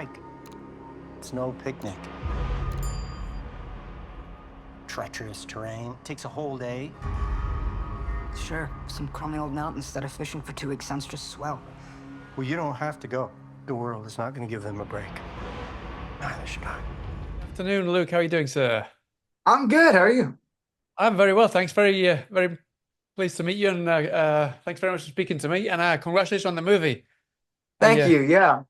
hike. It's no picnic. Treacherous terrain. Takes a whole day. Sure, some crummy old mountain instead of fishing for 2 weeks sounds just swell. Well, you don't have to go. The world is not going to give them a break. Neither should I. Afternoon, Luke. How are you doing, sir? I'm good. How are you? I'm very well, thanks. Very pleased to meet you, and thanks very much for speaking to me. And congratulations on the movie. Thank you. Yeah.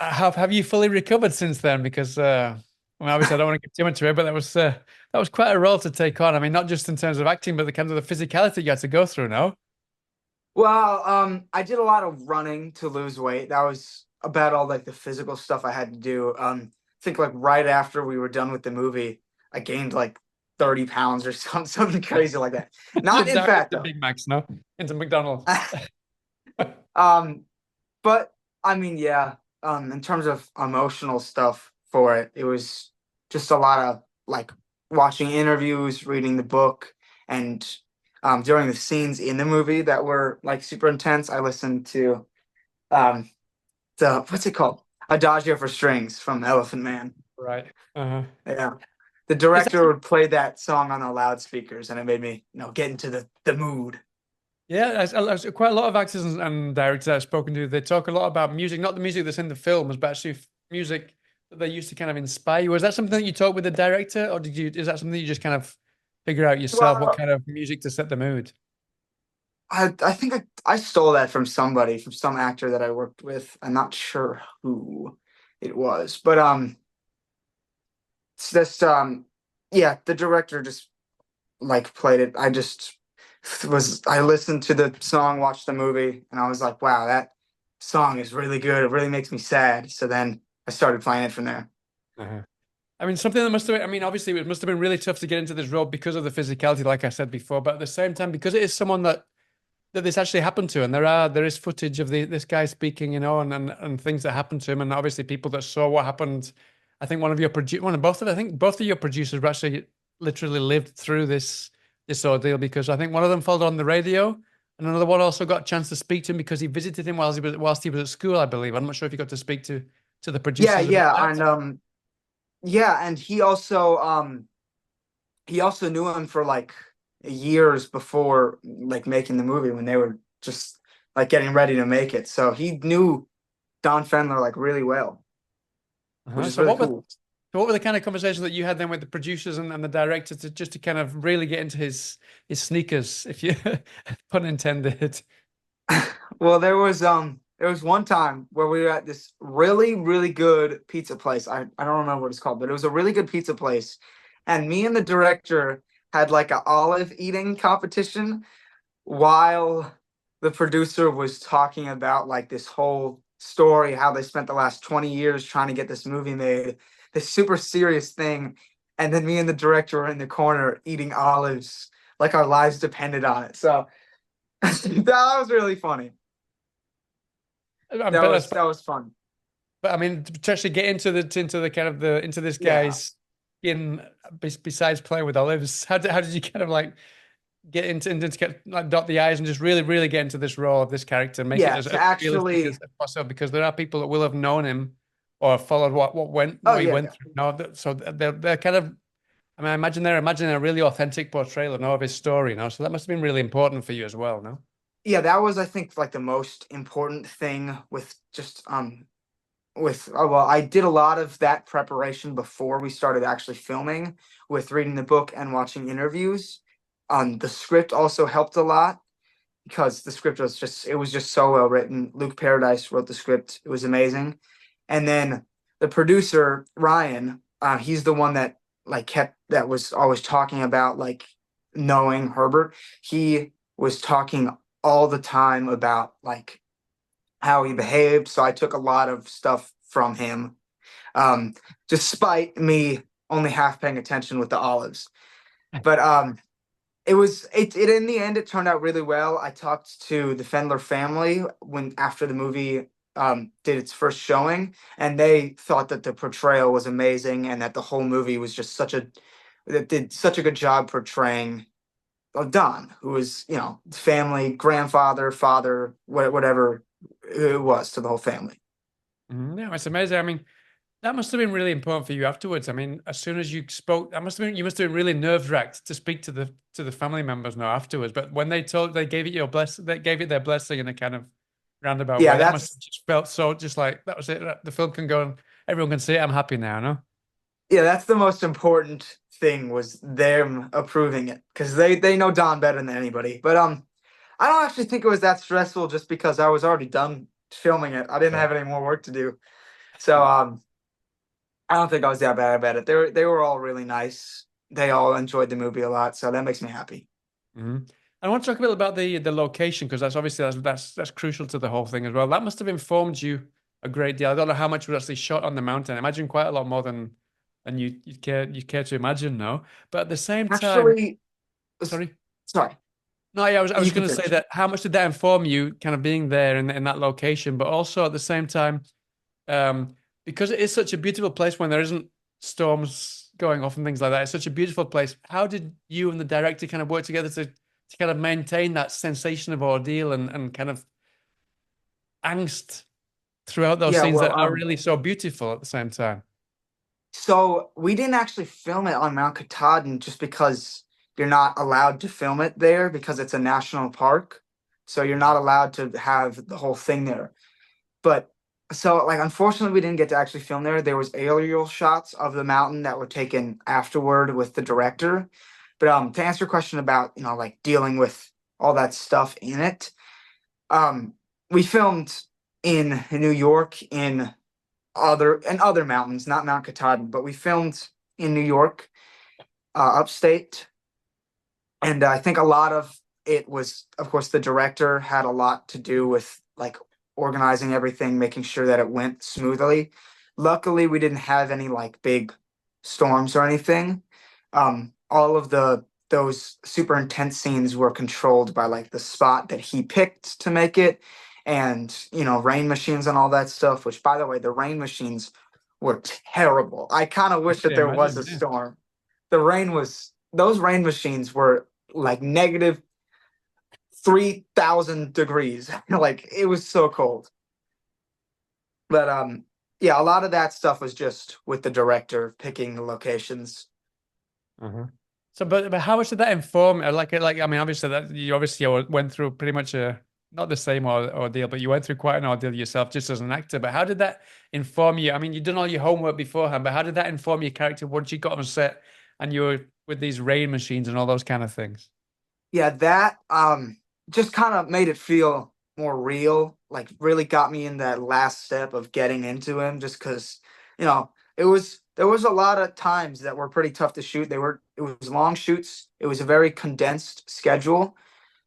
Have you fully recovered since then? Because obviously I don't want to get too much of it, but that was quite a role to take on. I mean, not just in terms of acting, but the kind of the physicality you had to go through. No? Well, I did a lot of running to lose weight. That was about all like the physical stuff I had to do. I think like right after we were done with the movie, I gained like 30 pounds or something crazy like that. Not in fat though. Big Macs, no? Into McDonald's. But I mean, yeah. In terms of emotional stuff for it, it was just a lot of like watching interviews, reading the book, and during the scenes in the movie that were like super intense, I listened to the what's it called? Adagio for Strings from Elephant Man. Right. Yeah. The director would play that song on the loudspeakers, and it made me, get into the mood. Yeah, quite a lot of actors and directors I've spoken to, they talk a lot about music, not the music that's in the films, but actually music that they used to kind of inspire you. Was that something that you talked with the director, or is that something you just kind of figure out yourself, what kind of music to set the mood? I think I stole that from somebody, from some actor that I worked with. I'm not sure who it was, but it's just yeah, the director just like played it. I listened to the song, watched the movie, and I was like, wow, that song is really good. It really makes me sad. So then I started playing it from there. I mean, something that must have been, I mean, obviously it must have been really tough to get into this role because of the physicality, like I said before, but at the same time, because it is someone that this actually happened to, and there is footage of this guy speaking, and things that happened to him, and obviously people that saw what happened. I think I think both of your producers actually literally lived through this ordeal, because I think one of them followed on the radio, and another one also got a chance to speak to him because he visited him whilst he was at school, I believe. I'm not sure if you got to speak to the producers. And he also knew him for like years before like making the movie, when they were just like getting ready to make it. So he knew Don Fendler like really well, which is really cool. So what were the kind of conversations that you had then with the producers and the director to kind of really get into his sneakers, if you pun intended? Well, there was one time where we were at this really, really good pizza place. I don't remember what it's called, but it was a really good pizza place. And me and the director had like an olive eating competition while the producer was talking about like this whole story, how they spent the last 20 years trying to get this movie made, this super serious thing. And then me and the director were in the corner eating olives like our lives depended on it. So that was really funny. That was fun. But I mean, to actually get into this guy's skin, besides playing with olives, how did you kind of like get into get like dot the I's and just really, really get into this role of this character and make it as realistic as possible? Because there are people that will have known him or followed what he went through. No, so they're kind of. I mean, I imagine they're imagining a really authentic portrayal of his story. So that must have been really important for you as well. No. Yeah, that was, I think, like the most important thing with just well, I did a lot of that preparation before we started actually filming, with reading the book and watching interviews. The script also helped a lot, because the script was just so well written. Luke Paradise wrote the script. It was amazing. And then the producer, Ryan, he's the one that was always talking about like knowing Herbert. He was talking all the time about like how he behaved. So I took a lot of stuff from him, despite me only half paying attention with the olives. But it in the end, it turned out really well. I talked to the Fendler family after the movie did its first showing, and they thought that the portrayal was amazing, and that the whole movie was just did such a good job portraying Don, who was, family, grandfather, father, whatever it was to the whole family. Yeah, it's amazing. I mean, That must have been really important for you afterwards. I mean, as soon as you spoke, that must have been you must have been really nerve-wracked to speak to the family members now afterwards. But when they gave it they gave it their blessing in a kind of roundabout Yeah, way. That must that's have just felt so just like that was it. The film can go and everyone can see it. I'm happy now, no? yeah, that's the most important thing was them approving it because they know Don better than anybody. But I don't actually think it was that stressful just because I was already done filming it. I didn't Yeah. have any more work to do. So I don't think I was that bad about it. They were all really nice. They all enjoyed the movie a lot, so that makes me happy. Hmm. I want to talk a bit about the location because that's obviously that's crucial to the whole thing as well. That must have informed you a great deal. I don't know how much was actually shot on the mountain. I imagine quite a lot more than you care to imagine, no. But at the same time, Actually, sorry. sorry, No, yeah, I was you can going to say finish. that how much did that inform you, kind of being there in that location, but also at the same time, um, because it is such a beautiful place when there isn't storms going off and things like that. It's such a beautiful place. How did you and the director kind of work together to kind of maintain that sensation of ordeal and kind of angst throughout those Yeah, scenes well, that are really so beautiful at the same time? so we didn't actually film it on Mount Katahdin just because you're not allowed to film it there because it's a national park. So you're not allowed to have the whole thing there. But so like unfortunately we didn't get to actually film there. There was aerial shots of the mountain that were taken afterward with the director. But to answer your question about, like dealing with all that stuff in it, um we filmed in New York in other mountains, not Mount Katahdin, but we filmed in New York, upstate, and I think a lot of it was, of course, the director had a lot to do with like organizing everything, making sure that it went smoothly. Luckily, we didn't have any like big storms or anything. All of those super intense scenes were controlled by like the spot that he picked to make it, and rain machines and all that stuff. Which, by the way, the rain machines were terrible. I kind of I wish can that there was imagine, a yeah. storm. Those rain machines were like negative 3,000 degrees. Like it was so cold. But yeah, a lot of that stuff was just with the director picking the locations. Uh-huh. So, but how much did that inform? I mean, obviously that you obviously went through pretty much a not the same ordeal, but you went through quite an ordeal yourself, just as an actor. But how did that inform you? I mean, you'd done all your homework beforehand, but how did that inform your character once you got on set and you were with these rain machines and all those kind of things? Yeah, that just kind of made it feel more real. Like really got me in that last step of getting into him just because, there was a lot of times that were pretty tough to shoot. It was long shoots. It was a very condensed schedule.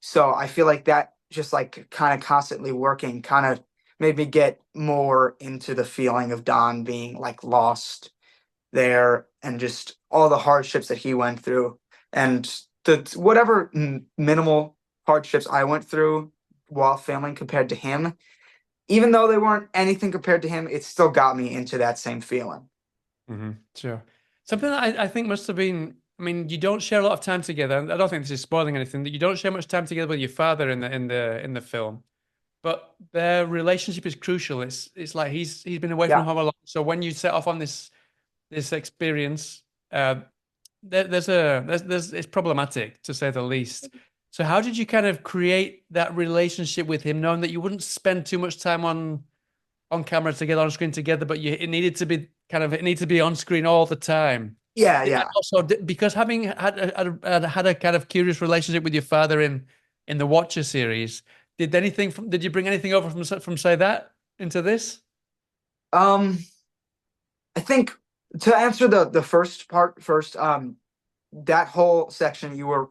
So I feel like that just like kind of constantly working kind of made me get more into the feeling of Don being like lost there and just all the hardships that he went through and the whatever minimal hardships I went through while filming compared to him, even though they weren't anything compared to him, it still got me into that same feeling. Sure. Something that I think must have been, I mean, you don't share a lot of time together. And I don't think this is spoiling anything, that you don't share much time together with your father in the film. But their relationship is crucial. It's like he's been away from Yeah. home a lot. So when you set off on this experience, uh, there's it's problematic to say the least. So how did you kind of create that relationship with him, knowing that you wouldn't spend too much time on camera together, on screen together, but it needed to be it needed to be on screen all the time. Yeah, And yeah. also, because having had a kind of curious relationship with your father in the Watcher series, did you bring anything over from say that into this? um I think to answer the first part first, that whole section you were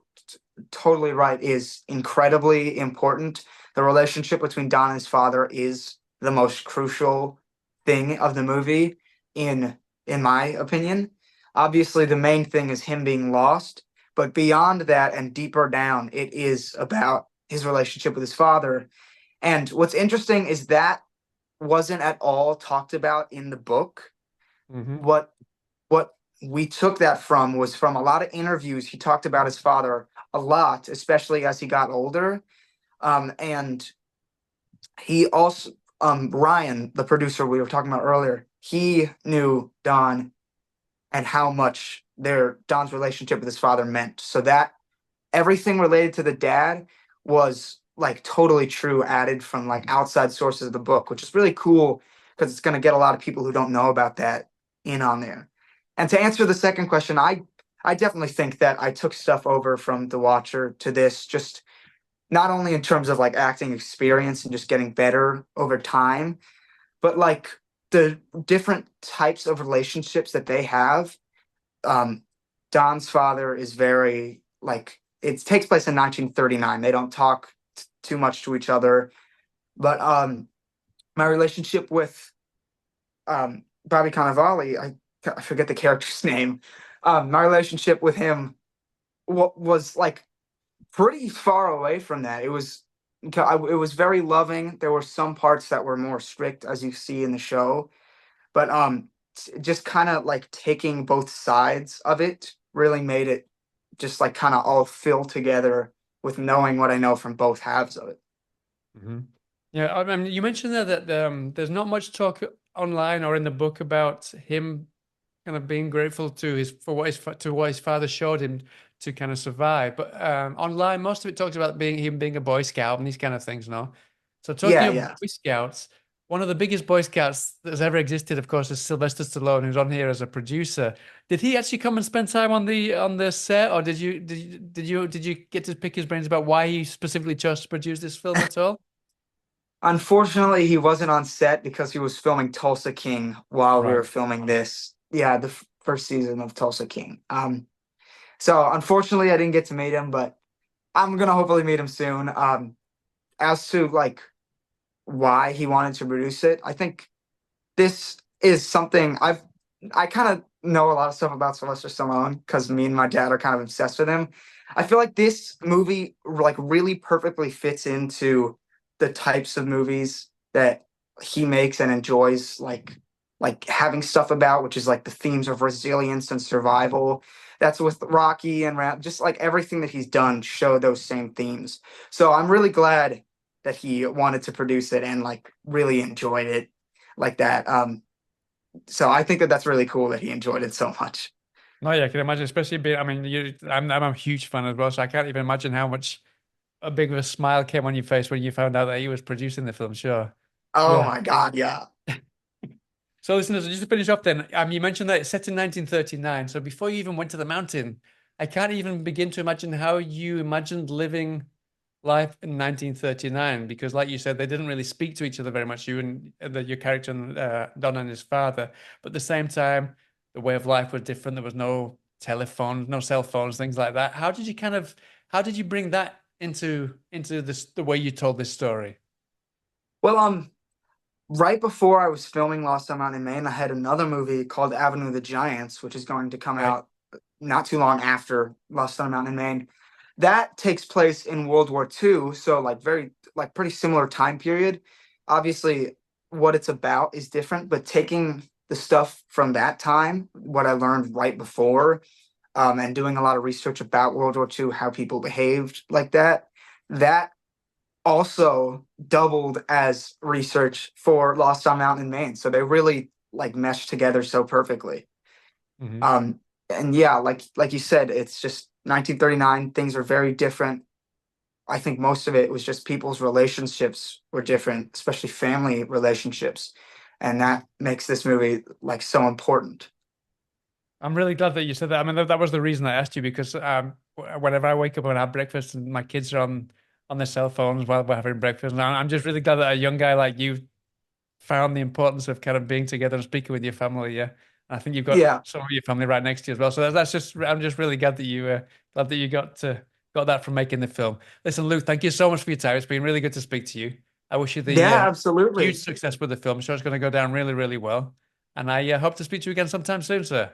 totally right is incredibly important. The relationship between Don and his father is the most crucial thing of the movie, in in my opinion. Obviously, the main thing is him being lost, but beyond that and deeper down, it is about his relationship with his father. And what's interesting is that wasn't at all talked about in the book. Hmm. What what we took that from was from a lot of interviews. He talked about his father a lot, especially as he got older. And he also, Ryan, the producer we were talking about earlier, he knew Don and how much Don's relationship with his father meant. So that everything related to the dad was like totally true, added from like outside sources of the book, which is really cool because it's going to get a lot of people who don't know about that in on there. And to answer the second question, I definitely think that I took stuff over from The Watcher to this, just not only in terms of like acting experience and just getting better over time, but like the different types of relationships that they have. Don's father is very like, it takes place in 1939. They don't talk too much to each other, but my relationship with Bobby Cannavale, I forget the character's name. My relationship with him was like pretty far away from that. It was very loving. There were some parts that were more strict, as you see in the show, but just kind of like taking both sides of it really made it just like kind of all fill together with knowing what I know from both halves of it. Mm-hmm. Yeah, I mean, you mentioned there that there's not much talk online or in the book about him kind of being grateful to what his father showed him to kind of survive. But online, most of it talks about him being a Boy Scout and these kind of things, no? So talking of Yeah. Boy Scouts, one of the biggest Boy Scouts that's ever existed, of course, is Sylvester Stallone, who's on here as a producer. Did he actually come and spend time on the set, or did you get to pick his brains about why he specifically chose to produce this film at all? Unfortunately, he wasn't on set because he was filming Tulsa King while we Right. were filming this. Yeah, the first season of Tulsa King. So unfortunately, I didn't get to meet him, but I'm gonna hopefully meet him soon. As to like why he wanted to produce it, I think this is something I kind of know a lot of stuff about Sylvester Stallone because me and my dad are kind of obsessed with him. I feel like this movie like really perfectly fits into the types of movies that he makes and enjoys, like having stuff about, which is like the themes of resilience and survival. That's with Rocky and just like everything that he's done show those same themes. So I'm really glad that he wanted to produce it and like really enjoyed it like that. So I think that that's really cool that he enjoyed it so much. No, yeah, I can imagine, especially being, I mean, I'm a huge fan as well, so I can't even imagine how much a big of a smile came on your face when you found out that he was producing the film. Sure. Oh Yeah. my God, yeah. So, listeners, just to finish up then, you mentioned that it's set in 1939. So, before you even went to the mountain, I can't even begin to imagine how you imagined living life in 1939, because, like you said, they didn't really speak to each other very much, you and your character, Don and his father. But at the same time, the way of life was different. There was no telephone, no cell phones, things like that. How did you bring that into this, the way you told this story? Well, right before I was filming Lost on Mountain in Maine, I had another movie called Avenue of the Giants, which is going to come Right. out not too long after Lost on Mountain in Maine. That takes place in World War II, so like pretty similar time period. Obviously, what it's about is different, but taking the stuff from that time, what I learned right before, and doing a lot of research about World War II, how people behaved like that also doubled as research for Lost on Mountain in Maine. So they really like meshed together so perfectly. Mm-hmm. And yeah, like you said, it's just 1939. Things are very different. I think most of it was just people's relationships were different, especially family relationships, and that makes this movie like so important. I'm really glad that you said that. I mean, that was the reason I asked you, because whenever I wake up and have breakfast and my kids are on their cell phones while we're having breakfast, and I'm just really glad that a young guy like you found the importance of kind of being together and speaking with your family. Yeah, and I think you've got Yeah, some of your family right next to you as well. So that's just, I'm just really glad that you got that from making the film. Listen, Luke, thank you so much for your time. It's been really good to speak to you. I wish you the yeah, huge absolutely. success with the film. I'm sure it's going to go down really, really well. And I hope to speak to you again sometime soon, sir.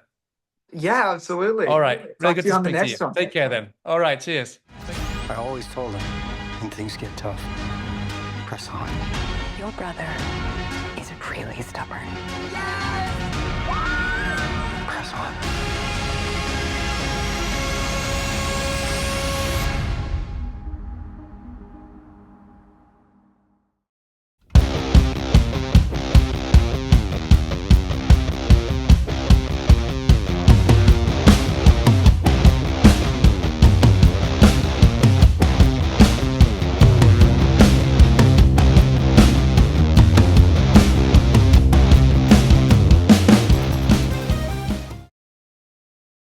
Yeah, absolutely. All right. Really Talk good to you to on the speak to you. next one. Take care then. All right. Cheers. I always told him, when things get tough, press on. Your brother is really stubborn.